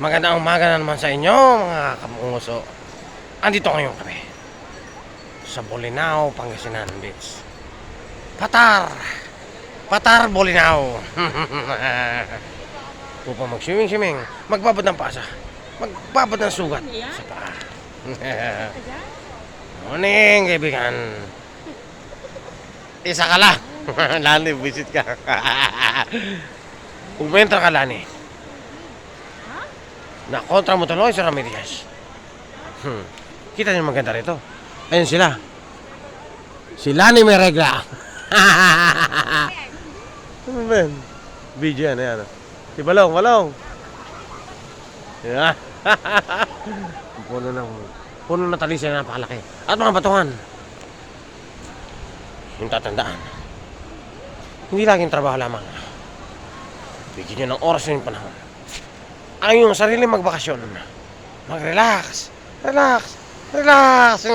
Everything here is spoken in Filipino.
Magandang umaga na naman sa inyo, mga kamunguso. Andito ngayon kami sa Bolinao, Pangasinan Beach. Patar! Patar, Bolinao! Upang mag-swimming-swimming, magbabad ng pasa, magbabad ng sugat sa paa. Morning, kaibigan. Isa ka lang. Lani, visit ka. Umentra ka, Lani. Nakontra mo tuloy sa Ramirez. Kita niyo maganda rito. Ayun sila. Sila ni may regla. Ano ba yan? Video yan, ayan. Si Balong, Balong. Yeah. Puno na talisay na napakalaki. At mga batuhan. Yung tatandaan. Hindi laging trabaho lamang. Bigyan nyo ng oras yung panahon. Ang iyong sarili magbakasyon. Mag-relax. Relax. Relax.